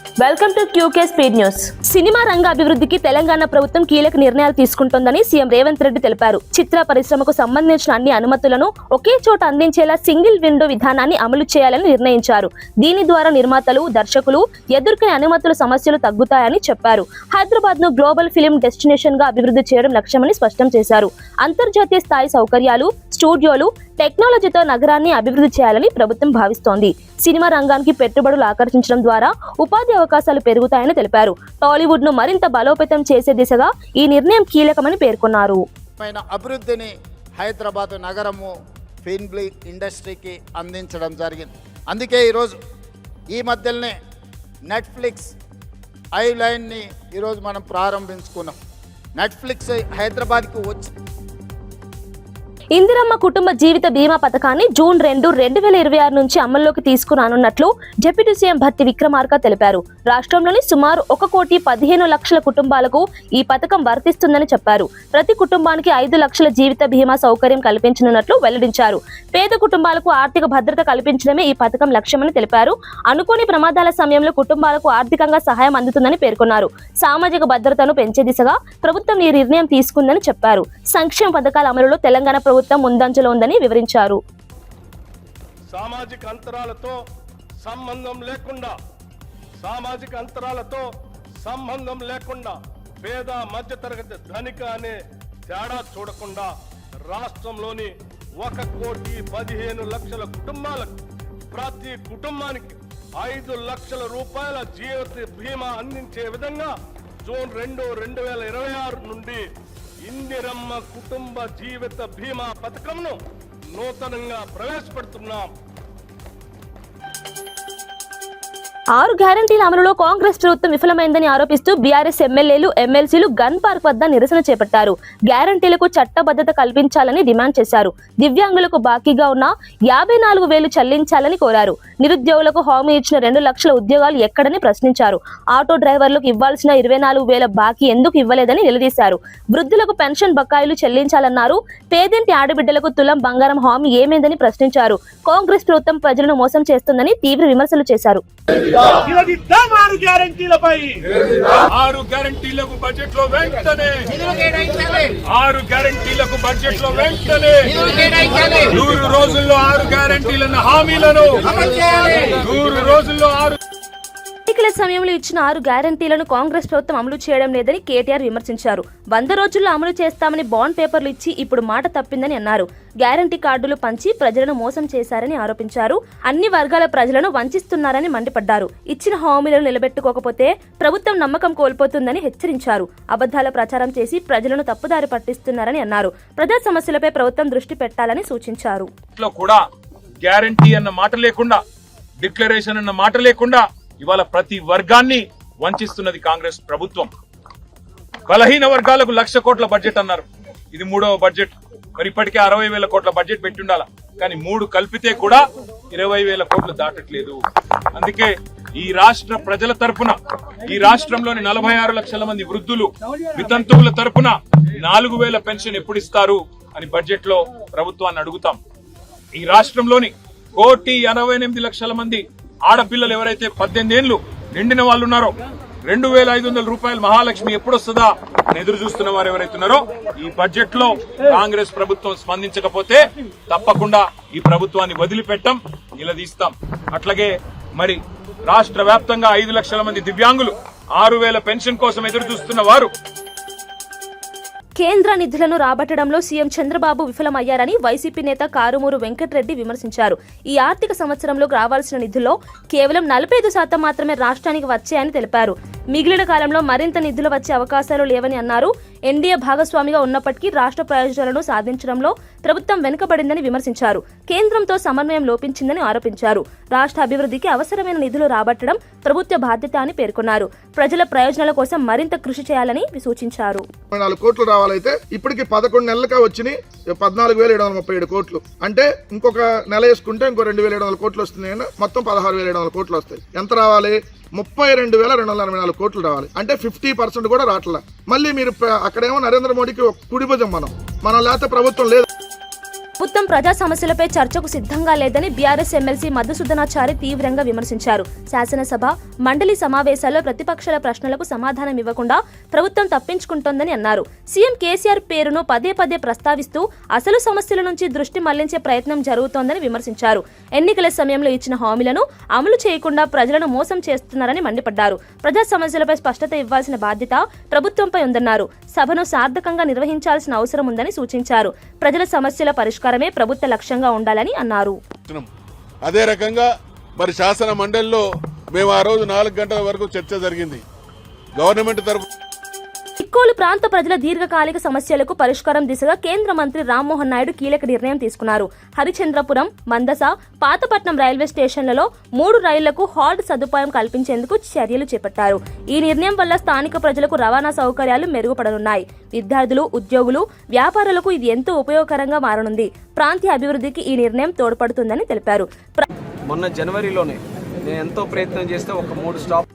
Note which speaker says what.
Speaker 1: Welcome to QK speed news. Cinema రంగ అభివృద్ధికి తెలంగాణ ప్రభుత్వం కీలక నిర్ణయాలు తీసుకుంటోందని సీఎం రేవంత్ రెడ్డి తెలిపారు. చిత్ర పరిశ్రమకు సంబంధించిన అన్ని అనుమతులను ఒకే చోట అందించేలా సింగిల్ విండో విధానాన్ని అమలు చేయాలని నిర్ణయించారు. దీని ద్వారా నిర్మాతలు, దర్శకులు ఎదుర్కొనే అనుమతుల సమస్యలు తగ్గుతాయని చెప్పారు. హైదరాబాద్ ను గ్లోబల్ ఫిలిం డెస్టినేషన్ గా అభివృద్ధి చేయడం లక్ష్యమని స్పష్టం చేశారు. అంతర్జాతీయ స్థాయి సౌకర్యాలు, స్టూడియోలు, టెక్నాలజీతో నగరాన్ని అభివృద్ధి చేయాలని ప్రభుత్వం భావిస్తోంది. సినిమా రంగానికి పెట్టుబడులు ఆకర్షించడం ద్వారా ఉపాధి అవకాశాలు పెరుగుతాయని తెలిపారు. టాలీవుడ్ ను మరింత బలోపేతం చేసే దిశగా ఈ నిర్ణయం కీలకమని పేర్కొన్నారు.
Speaker 2: అభివృద్ధిని హైదరాబాద్ నగరము ఫిల్మ్ ఇండస్ట్రీకి అందించడం జరిగింది. అందుకే ఈరోజు ఈ మధ్యలోనే నెట్ఫ్లిక్స్ ఐలైన్ని ఈరోజు మనం ప్రారంభించుకున్నాం. నెట్ఫ్లిక్స్ హైదరాబాద్కి వచ్చి
Speaker 1: ఇందిరమ్మ కుటుంబ జీవిత బీమా పథకాన్ని జూన్ 2, 2026 నుంచి అమల్లోకి తీసుకురానున్నట్లు డిప్యూటీ సీఎం భట్టి విక్రమార్క తెలిపారు. రాష్ట్రంలోని సుమారు 1,15,00,000 కుటుంబాలకు ఈ పథకం వర్తిస్తుందని చెప్పారు. ప్రతి కుటుంబానికి 5 లక్షల జీవిత బీమా సౌకర్యం కల్పించనున్నట్లు వెల్లడించారు. పేద కుటుంబాలకు ఆర్థిక భద్రత కల్పించడమే ఈ పథకం లక్ష్యమని తెలిపారు. అనుకోని ప్రమాదాల సమయంలో కుటుంబాలకు ఆర్థికంగా సహాయం అందుతుందని పేర్కొన్నారు. సామాజిక భద్రతను పెంచే దిశగా ప్రభుత్వం ఈ నిర్ణయం తీసుకుందని చెప్పారు. సంక్షేమ పథకాల అమలులో తెలంగాణ ప్రభుత్వం ముందంజలో ఉందని వివరించారు.
Speaker 3: సామాజిక అంతరాలతో సంబంధం లేకుండా పేద మధ్యతరగతి ధనిక అనే తేడా చూడకుండా రాష్ట్రంలోని 1,15,00,000 కుటుంబాలకు ప్రతి కుటుంబానికి 5 లక్షల రూపాయల జీవిత బీమా అందించే విధంగా జూన్ 2, 2026 నుండి ఇందిరమ్మ కుటుంబ జీవిత బీమా పథకంను నూతనంగా ప్రవేశపెడుతున్నాం.
Speaker 1: 6 గ్యారంటీల అమలులో కాంగ్రెస్ ప్రభుత్వం విఫలమైందని ఆరోపిస్తూ బీఆర్ఎస్ ఎమ్మెల్యేలు, ఎమ్మెల్సీలు గన్ పార్క్ వద్ద నిరసన చేపట్టారు. గ్యారంటీలకు చట్టబద్ధత కల్పించాలని డిమాండ్ చేశారు. దివ్యాంగులకు బాకీగా ఉన్న 54,000 చెల్లించాలని కోరారు. నిరుద్యోగులకు హామీ ఇచ్చిన 2 లక్షల ఉద్యోగాలు ఎక్కడని ప్రశ్నించారు. ఆటో డ్రైవర్లకు ఇవ్వాల్సిన 24,000 బాకీ ఎందుకు ఇవ్వలేదని నిలదీశారు. వృద్ధులకు పెన్షన్ బకాయిలు చెల్లించాలన్నారు. పేదింటి ఆడబిడ్డలకు తులం బంగారం హామీ ఏమైందని ప్రశ్నించారు. కాంగ్రెస్ ప్రభుత్వం ప్రజలను మోసం చేస్తుందని తీవ్ర విమర్శలు చేశారు.
Speaker 4: 6 గ్యారంటీలపై
Speaker 3: 6 గ్యారంటీలకు బడ్జెట్ లో వెంటనే 6 గ్యారంటీలకు బడ్జెట్ లో వెంటనే 100 రోజుల్లో 6 గ్యారంటీలను హామీలను 100 రోజుల్లో 6
Speaker 1: ఎన్నికల సమయంలో ఇచ్చిన 6 గ్యారంటీలను కాంగ్రెస్ ప్రభుత్వం అమలు చేయడం లేదని కేటీఆర్ విమర్శించారు. 100 రోజుల్లో అమలు చేస్తామని బాండ్ పేపర్లు ఇచ్చి ఇప్పుడు మాట తప్పిందని అన్నారు. గ్యారంటీ కార్డులు పంచి ప్రజలను మోసం చేశారని ఆరోపించారు. అన్ని వర్గాల ప్రజలను వంచిస్తున్నారని మండిపడ్డారు. ఇచ్చిన హామీలను నిలబెట్టుకోకపోతే ప్రభుత్వం నమ్మకం కోల్పోతుందని హెచ్చరించారు. అబద్ధాల ప్రచారం చేసి ప్రజలను తప్పుదారి పట్టిస్తున్నారని అన్నారు. ప్రజా సమస్యలపై ప్రభుత్వం దృష్టి పెట్టాలని సూచించారు.
Speaker 5: గ్యారంటీ అన్న మాట లేకుండా, డిక్లరేషన్ అన్న మాట లేకుండా ఇవాళ ప్రతి వర్గాన్ని వంచిస్తున్నది కాంగ్రెస్ ప్రభుత్వం. బలహీన వర్గాలకు 1,00,000 కోట్ల బడ్జెట్ అన్నారు. ఇది 3వ బడ్జెట్. మరి ఇప్పటికే 60,000 కోట్ల బడ్జెట్ పెట్టి ఉండాల, కానీ 3 కలిపితే కూడా 20,000 కోట్లు దాటట్లేదు. అందుకే ఈ రాష్ట్ర ప్రజల తరపున, ఈ రాష్ట్రంలోని 46 లక్షల మంది వృద్ధులు, వితంతువుల తరపున 4,000 పెన్షన్ ఎప్పుడు ఇస్తారు అని బడ్జెట్ లో ప్రభుత్వాన్ని అడుగుతాం. ఈ రాష్ట్రంలోని 1,88,00,000 మంది ఆడపిల్లలు ఎవరైతే 18 ఏళ్లు నిండిన వాళ్ళు ఉన్నారో 2,500 రూపాయలు మహాలక్ష్మి ఎప్పుడు వస్తుందా అని ఎదురు చూస్తున్న వారు ఎవరైతున్నారో ఈ బడ్జెట్ లో కాంగ్రెస్ ప్రభుత్వం స్పందించకపోతే తప్పకుండా ఈ ప్రభుత్వాన్ని వదిలిపెట్టం, నిలదీస్తాం. అట్లాగే మరి రాష్ట్ర వ్యాప్తంగా 5 లక్షల మంది దివ్యాంగులు 6,000 పెన్షన్ కోసం ఎదురు చూస్తున్న వారు.
Speaker 1: కేంద్ర నిధులను రాబట్టడంలో సీఎం చంద్రబాబు విఫలమయ్యారని వైసీపీ నేత కారుమూరు వెంకటరెడ్డి విమర్శించారు. ఈ ఆర్థిక సంవత్సరంలో రావాల్సిన నిధుల్లో కేవలం 45% మాత్రమే రాష్ట్రానికి వచ్చాయని తెలిపారు. మిగిలిన కాలంలో మరింత నిధులు వచ్చే అవకాశాలు లేవని అన్నారు. ఎన్డీఏ భాగస్వామిగా ఉన్నప్పటికీ రాష్ట్ర ప్రయోజనాలను సాధించడంలో ప్రభుత్వం వెనుకబడిందని విమర్శించారు. కేంద్రంతో సమన్వయం లోపించిందని ఆరోపించారు. రాష్ట్ర అభివృద్ధికి అవసరమైన నిధులు రాబట్టడం ప్రభుత్వ బాధ్యత అని పేర్కొన్నారు. ప్రజల ప్రయోజనాల కోసం మరింత కృషి చేయాలని సూచించారు.
Speaker 6: 4 కోట్లు రావాలైతే ఇప్పటికి 11 నెలలుగా వచ్చినాయి 14,737 కోట్లు. అంటే ఇంకొక నెల వేసుకుంటే ఇంకో 2,700 కోట్లు వస్తున్నాయి. మొత్తం 16,700 కోట్లు వస్తాయి. ఎంత రావాలి? 32,244 కోట్లు రావాలి. అంటే 50% కూడా రావట్లా. మళ్ళీ మీరు అక్కడేమో నరేంద్ర మోడీకి కుడి భుజం మనం లేకపోతే ప్రభుత్వం లేదు.
Speaker 1: ప్రభుత్వం ప్రజా సమస్యలపై చర్చకు సిద్ధంగా లేదని బీఆర్ఎస్ ఎమ్మెల్సీ మధుసూదనాచారి తీవ్రంగా విమర్శించారు. శాసనసభ, మండలి సమావేశాల్లో ప్రతిపక్షాల ప్రశ్నలకు సమాధానం ఇవ్వకుండా ప్రభుత్వం తప్పించుకుంటోందని అన్నారు. సీఎం కేసీఆర్ పేరును పదే పదే ప్రస్తావిస్తూ అసలు సమస్యల నుంచి దృష్టి మళ్లించే ప్రయత్నం జరుగుతోందని విమర్శించారు. ఎన్నికల సమయంలో ఇచ్చిన హామీలను అమలు చేయకుండా ప్రజలను మోసం చేస్తున్నారని మండిపడ్డారు. ప్రజా సమస్యలపై స్పష్టత ఇవ్వాల్సిన బాధ్యత ప్రభుత్వంపై ఉందన్నారు. సభను సార్థకంగా నిర్వహించాల్సిన అవసరం ఉందని సూచించారు. ప్రజల సమస్యల పరిష్కారమే ప్రభుత్వ లక్ష్యంగా ఉండాలని అన్నారు.
Speaker 7: అదే రకంగా మరి శాసన మండలిలో మేము ఆ రోజు 4 గంటల వరకు చర్చ జరిగింది. గవర్నమెంట్ తరఫు
Speaker 1: ఇక్కోలు ప్రాంత ప్రజల దీర్ఘకాలిక సమస్యలకు పరిష్కారం దిశగా కేంద్ర మంత్రి రామ్మోహన్ నాయుడు కీలక నిర్ణయం తీసుకున్నారు. హరిచంద్రపురం, మందస, పాతపట్నం రైల్వే స్టేషన్లలో 3 రైళ్లకు హాల్ట్ సదుపాయం కల్పించేందుకు చర్యలు చేపట్టారు. ఈ నిర్ణయం వల్ల స్థానిక ప్రజలకు రవాణా సౌకర్యాలు మెరుగుపడనున్నాయి. విద్యార్థులు, ఉద్యోగులు, వ్యాపారులకు ఇది ఎంతో ఉపయోగకరంగా మారనుంది. ప్రాంతీయ అభివృద్ధికి ఈ నిర్ణయం తోడ్పడుతుందని తెలిపారు.
Speaker 8: మొన్న జనవరిలోనే నేను ఎంతో ప్రయత్నం చేస్తే ఒక 3 స్టాప్